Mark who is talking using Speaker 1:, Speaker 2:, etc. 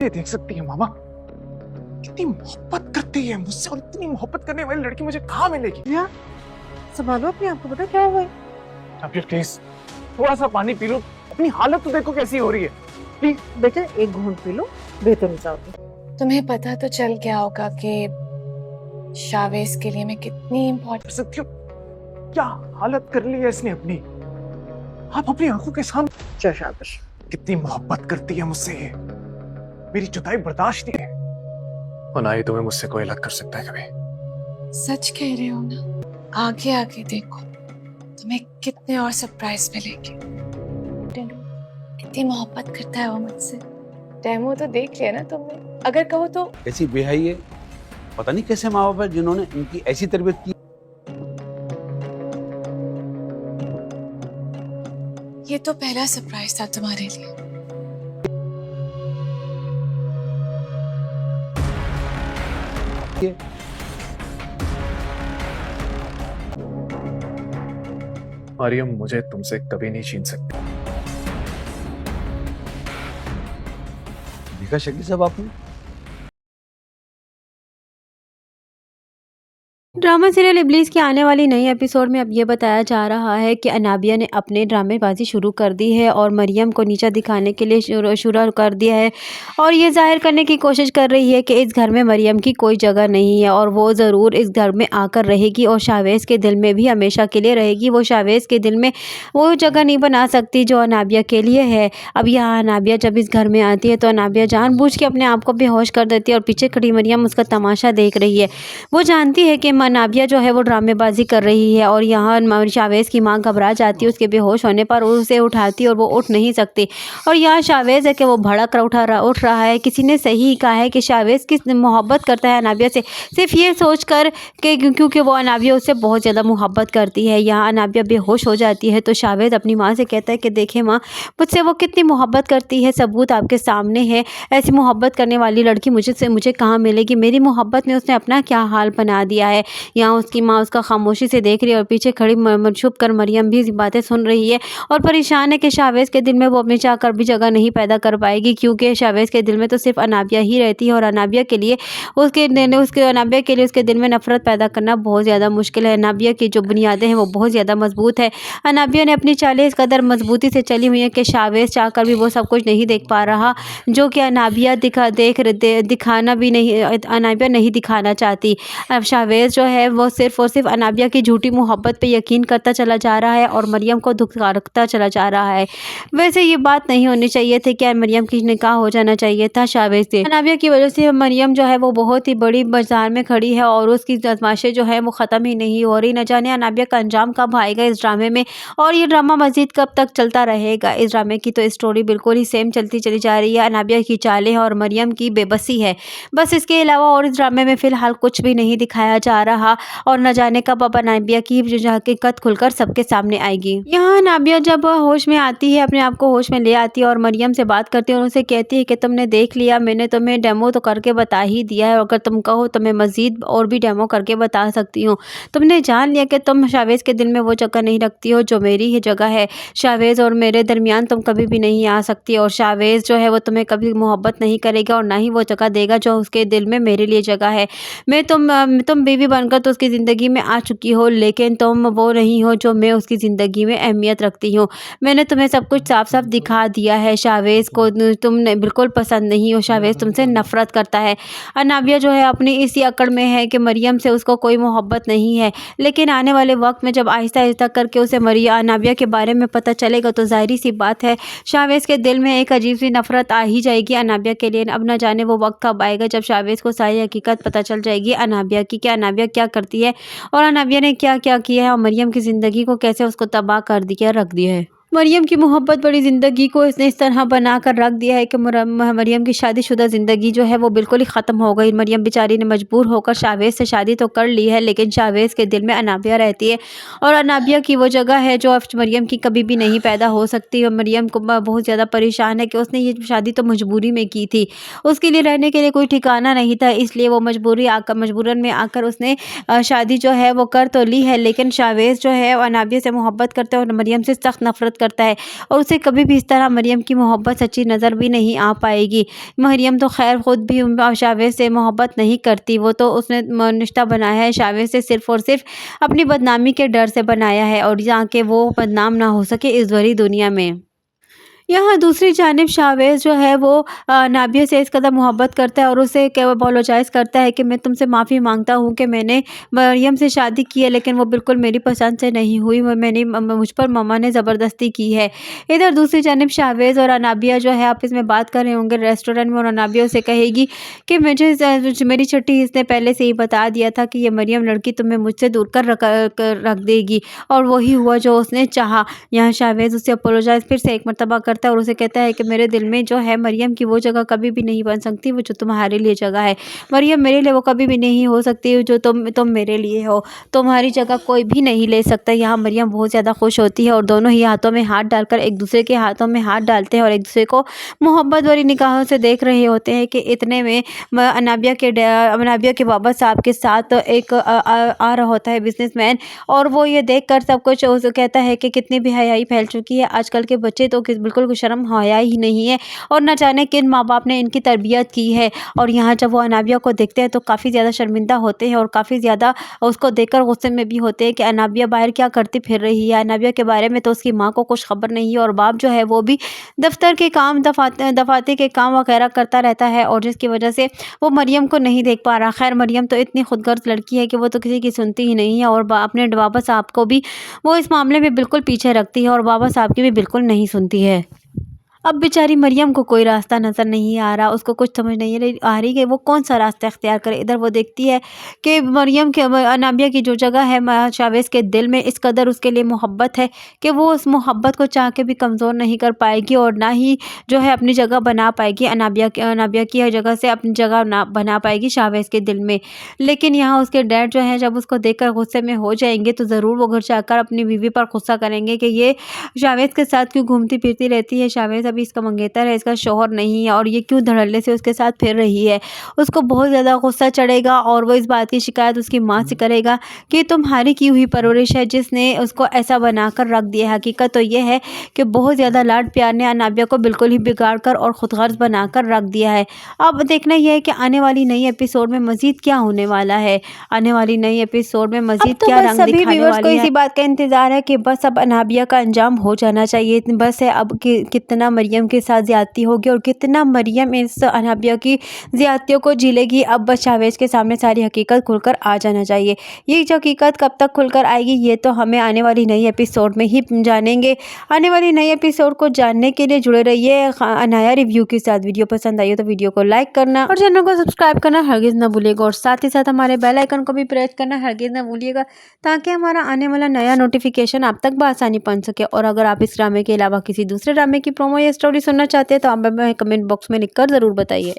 Speaker 1: ये देख सकती है मामा, कितनी मोहब्बत करती है मुझसे, और इतनी मोहब्बत करने वाली लड़की मुझे कहाँ मिलेगी।
Speaker 2: यार संभालो अपने आप को, पता क्या हुआ है?
Speaker 1: अब प्लीज थोड़ा सा पानी पी लो, अपनी हालत तो देखो कैसी हो रही है। प्लीज
Speaker 2: बेटा एक घूंट पी लो, बेहतर हो जाओगे।
Speaker 3: तुम्हें पता तो चल गया होगा कि शावेज के लिए मैं कितनी
Speaker 1: कर
Speaker 3: इम्पोर्टेंट।
Speaker 1: सकती हो, क्या हालत कर ली है इसने अपनी, आप अपनी आंखों के सामने।
Speaker 2: चल शाबाश।
Speaker 1: कितनी मोहब्बत करती है मुझसे ये, मेरी जुदाई बर्दाश्त नहीं है, और ना ही तुम्हें मुझसे कोई अलग कर सकता है कभी।
Speaker 3: सच कह रहे हो ना? आगे आगे देखो, तुम्हें कितने और सरप्राइज मिलेंगे। कितनी मोहब्बत करता है वो मुझसे। डेमो तो देख लिया ना तुमने, अगर कहो तो।
Speaker 4: कैसी बेहाई है, पता नहीं कैसे माँ बाप है जिन्होंने इनकी ऐसी तरबियत की।
Speaker 3: ये तो पहला सरप्राइज था तुम्हारे लिए।
Speaker 1: मरियम मुझे तुमसे कभी नहीं छीन सकती।
Speaker 4: देखा शकील साहब आपने,
Speaker 5: ड्रामा सीरियल इब्लीस के आने वाली नई एपिसोड में अब ये बताया जा रहा है कि अनाबिया ने अपने ड्रामेबाजी शुरू कर दी है और मरियम को नीचा दिखाने के लिए शुरू कर दिया है, और ये जाहिर करने की कोशिश कर रही है कि इस घर में मरियम की कोई जगह नहीं है और वो ज़रूर इस घर में आकर रहेगी और शावेज़ के दिल में भी हमेशा के लिए रहेगी। वो शावेज़ के दिल में वो जगह नहीं बना सकती जो अनाबिया के लिए है। अब यहाँ अनाबिया जब इस घर में आती है तो अनाबिया जानबूझ के अपने आप को बेहोश कर देती है और पीछे खड़ी मरियम उसका तमाशा देख रही है। वो जानती है कि अनाबिया जो है वो ड्रामेबाजी कर रही है, और यहाँ शावेज़ की माँ घबरा जाती है उसके बेहोश होने पर, उसे उठाती और वो उठ नहीं सकती। और यहाँ शावेज़ है कि वो भड़क उठ रहा है। किसी ने सही कहा है कि शावेज़ किस मोहब्बत करता है अनाबिया से, सिर्फ ये सोच कर कि क्योंकि वो अनाबिया उससे बहुत ज़्यादा मोहब्बत करती है। यहाँ अनाबिया बेहोश हो जाती है तो शावेज़ अपनी माँ से कहता है कि देखें माँ, मुझसे वो कितनी मोहब्बत करती है, सबूत आपके सामने है। ऐसी मोहब्बत करने वाली लड़की मुझे कहाँ मिलेगी? मेरी मोहब्बत ने उसने अपना क्या हाल बना दिया है। यहाँ उसकी माँ उसका खामोशी से देख रही है और पीछे खड़ी छुप कर मरियम भी बातें सुन रही है और परेशान है कि शावेज़ के दिल में वो अपनी चाहकर भी जगह नहीं पैदा कर पाएगी, क्योंकि शावेज़ के दिल में तो सिर्फ अनाबिया ही रहती है और अनाबिया के लिए उसके दिल में नफरत पैदा करना बहुत ज़्यादा मुश्किल है। अनाबिया की जो बुनियादें हैं वो बहुत ज़्यादा मजबूत है। अनाबिया ने अपनी चालें इस कदर मजबूती से चली हुई है कि शावेज़ चाहकर भी वो सब कुछ नहीं देख पा रहा जो कि अनाबिया अनाबिया नहीं दिखाना चाहती। अब शावेज़ जो है वो सिर्फ और सिर्फ अनाबिया की झूठी मोहब्बत पे यकीन करता चला जा रहा है और मरियम को धुतकारता चला जा रहा है। वैसे ये बात नहीं होनी चाहिए थी कि मरियम की निकाह हो जाना चाहिए था शावेज़ से। अनाबिया की वजह से मरियम जो है वो बहुत ही बड़ी बाजार में खड़ी है और उसकी आजमाइशें जो है वो ख़त्म ही नहीं हो रही। न जाने अनाबिया का अंजाम कब आएगा इस ड्रामे में, और ये ड्रामा मज़ीद कब तक चलता रहेगा। इस ड्रामे की तो स्टोरी बिल्कुल ही सेम चलती चली जा रही है। अनाबिया की चालें और मरियम की बेबसी है, बस इसके अलावा और इस ड्रामे में फ़िलहाल कुछ भी नहीं दिखाया जा रहा। और न जाने कब अब अनाबिया की जो हकीकत खुलकर सबके सामने आएगी। यहाँ अनाबिया जब होश में आती है, अपने आप को होश में ले आती है और मरियम से बात करती है और उनसे कहती है कि तुमने देख लिया, मैंने तुम्हें डेमो तो करके बता ही दिया है, अगर तुम कहो तो मैं मज़ीद और भी डेमो करके बता सकती हूँ। तुमने जान लिया कि तुम शावेज़ के दिल में वो जगह नहीं रखती हो जो मेरी ही जगह है। शावेज़ और मेरे दरमियान तुम कभी भी नहीं आ सकती, और शावेज़ जो है वो तुम्हें कभी मोहब्बत नहीं करेगा और ना ही वो जगह देगा जो उसके दिल में मेरे लिए जगह है। तुम बीवी बनकर तो उसकी ज़िंदगी में आ चुकी हो, लेकिन तुम वो नहीं हो जो मैं उसकी ज़िंदगी में अहमियत रखती हूँ। मैंने तुम्हें सब कुछ साफ साफ दिखा दिया है। शावेज़ को तुम बिल्कुल पसंद नहीं हो, शावेज़ तुमसे नफ़रत करता है। अनाबिया जो है अपनी इसी अकड़ में है कि मरियम से उसको कोई मोहब्बत नहीं है, लेकिन आने वाले वक्त में जब आहिस्ता आहिस्ता करके उसे अनाबिया के बारे में पता चलेगा तो ज़ाहिर सी बात है शावेज़ के दिल में एक अजीब सी नफ़रत आ ही जाएगी अनाबिया के लिए। अब न जाने वो वक्त कब आएगा जब शावेज़ को सारी हकीकत पता चल जाएगी अनाबिया की, क्या अनाबिया क्या करती है और अनाबिया ने क्या क्या किया है और मरियम की ज़िंदगी को कैसे उसको तबाह कर दिया रख दिया है। मरियम की मोहब्बत बड़ी ज़िंदगी को इसने इस तरह बना कर रख दिया है कि मरियम की शादीशुदा ज़िंदगी जो है वो बिल्कुल ही ख़त्म हो गई। मरियम बेचारी ने मजबूर होकर शावेज़ से शादी तो कर ली है, लेकिन शावेज़ के दिल में अनाबिया रहती है और अनाबिया की वो जगह है जो अब मरियम की कभी भी नहीं पैदा हो सकती। और मरियम को बहुत ज़्यादा परेशान है कि उसने ये शादी तो मजबूरी में की थी, उसके लिए रहने के लिए कोई ठिकाना नहीं था, इसलिए वो मजबूरन में आकर उसने शादी जो है वो कर तो ली है, लेकिन शावेज़ जो है अनाबिया से मोहब्बत करते हैं और मरियम से सख्त नफ़रत करता है और उसे कभी भी इस तरह मरियम की मोहब्बत सच्ची नज़र भी नहीं आ पाएगी। मरियम तो खैर ख़ुद भी शावेज़ से मोहब्बत नहीं करती, वो तो उसने रिश्ता बनाया है शावेज़ से सिर्फ़ और सिर्फ अपनी बदनामी के डर से बनाया है और जाके वो बदनाम ना हो सके इस भरी दुनिया में। यहाँ दूसरी जानिब शावेज़ जो है वो नाबिया से इस कदर मोहब्बत करता है और उसे अपोलोजाइज़ करता है कि मैं तुमसे माफ़ी मांगता हूँ कि मैंने मरियम से शादी की है, लेकिन वो बिल्कुल मेरी पसंद से नहीं हुई, मैंने मुझ पर मम्मा ने ज़बरदस्ती की है। इधर दूसरी जानिब शावेज़ और अनाबिया जो है आपस में बात कर रहे होंगे रेस्टोरेंट में और अनाबिया उसे कहेगी कि मेरी छुट्टी इसने पहले से ही बता दिया था कि ये मरियम लड़की तुम्हें मुझसे दूर कर रख देगी और वही हुआ जो उसने चाहा। यहाँ शावेज़ उसे अपोलोजाइज़ फिर से एक मरतबा करता है और उसे कहता है कि मेरे दिल में जो है मरियम की वो जगह कभी भी नहीं बन सकती वो जो तुम्हारे लिए जगह है। मरियम मेरे लिए वो कभी भी नहीं हो सकती जो तुम मेरे लिए हो, तुम्हारी जगह कोई भी नहीं ले सकता। यहाँ मरियम बहुत ज़्यादा खुश होती है और दोनों ही हाथों में हाथ डालकर एक दूसरे के हाथों में हाथ डालते हैं और एक दूसरे को मोहब्बत भरी निगाहों से देख रहे होते हैं कि इतने में अनाबिया के बाबा साहब के साथ एक आ रहा होता है बिजनेसमैन और वो ये देख कर सब कुछ उसे कहता है कि कितनी बेहयाई फैल चुकी है आजकल के बच्चे तो बिल्कुल शर्म हया ही नहीं है और न जाने किन माँ बाप ने इनकी तरबियत की है। और यहाँ जब वो अनाबिया को देखते हैं तो काफ़ी ज़्यादा शर्मिंदा होते हैं और काफ़ी ज़्यादा उसको देखकर गुस्से में भी होते हैं कि अनाबिया बाहर क्या करती फिर रही है। अनाबिया के बारे में तो उसकी माँ को कुछ खबर नहीं है और बाप जो है वो भी दफ्तर के काम दफाते के काम वगैरह करता रहता है और जिसकी वजह से वो मरियम को नहीं देख पा रहा। खैर मरियम तो इतनी खुदगर्ज लड़की है कि वो तो किसी की सुनती ही नहीं है और अपने बाबा साहब को भी वो इस मामले में बिल्कुल पीछे रखती है और बाबा साहब की भी बिल्कुल नहीं सुनती है। अब बेचारी मरियम को कोई रास्ता नज़र नहीं आ रहा, उसको कुछ समझ नहीं आ रही कि वो कौन सा रास्ता इख्तियार करे। इधर वो देखती है कि मरियम के अनाबिया की जो जगह है शावेज़ के दिल में इस कदर उसके लिए मोहब्बत है कि वो उस मोहब्बत को चाह के भी कमज़ोर नहीं कर पाएगी और ना ही जो है अपनी जगह बना पाएगी अनाबिया की जगह से अपनी जगह ना बना पाएगी शावेज़ के दिल में। लेकिन यहाँ उसके डैड जो है जब उसको देखकर गुस्से में हो जाएंगे तो ज़रूर वो घर जाकर अपनी बीवी पर गुस्सा करेंगे कि ये शावेज़ के साथ क्यों घूमती फिरती रहती है, शावेज़ अभी इसका मंगेतर है, इसका शौहर नहीं है और ये क्यों धड़ल्ले से उसके साथ फिर रही है। उसको बहुत ज़्यादा गुस्सा चढ़ेगा और वो इस बात की शिकायत उसकी माँ से करेगा कि तुम्हारी की हुई परवरिश है जिसने उसको ऐसा बनाकर रख दिया। हकीकत तो ये है कि बहुत ज़्यादा लाड प्यार ने अनाबिया को बिल्कुल ही बिगाड़ कर और खुदगर्ज बनाकर रख दिया है। अब देखना यह है कि आने वाली नई एपिसोड में मज़ीद क्या होने वाला है, आने वाली नई एपिसोड में मज़ीद क्या रंग दिखाने वाली है। इसी बात का इंतज़ार है कि बस अब अनाबिया का अंजाम हो जाना चाहिए। बस है अब कितना मरियम के साथ ज़्यादती होगी और कितना मरियम इस अनाबिया की ज़्यादतियों को झेलेगी। अब बस शावेज़ के सामने सारी हकीकत खुलकर आ जाना चाहिए। ये जो हकीकत कब तक खुलकर आएगी ये तो हमें आने वाली नई एपिसोड में ही जानेंगे। आने वाली नई एपिसोड को जानने के लिए जुड़े रहिए अनाया रिव्यू के साथ। वीडियो पसंद आई हो तो वीडियो को लाइक करना और चैनल को सब्सक्राइब करना हरगिज़ ना भूलिएगा और साथ ही साथ हमारे बेल आइकन को भी प्रेस करना हरगिज़ ना भूलिएगा ताकि हमारा आने वाला नया नोटिफिकेशन आप तक बआसानी पहुंच सके। और अगर आप इस ड्रामे के अलावा किसी दूसरे ड्रामे की प्रोमो या स्टोरी सुनना चाहते हैं तो आप हमें कमेंट बॉक्स में लिखकर ज़रूर बताइए।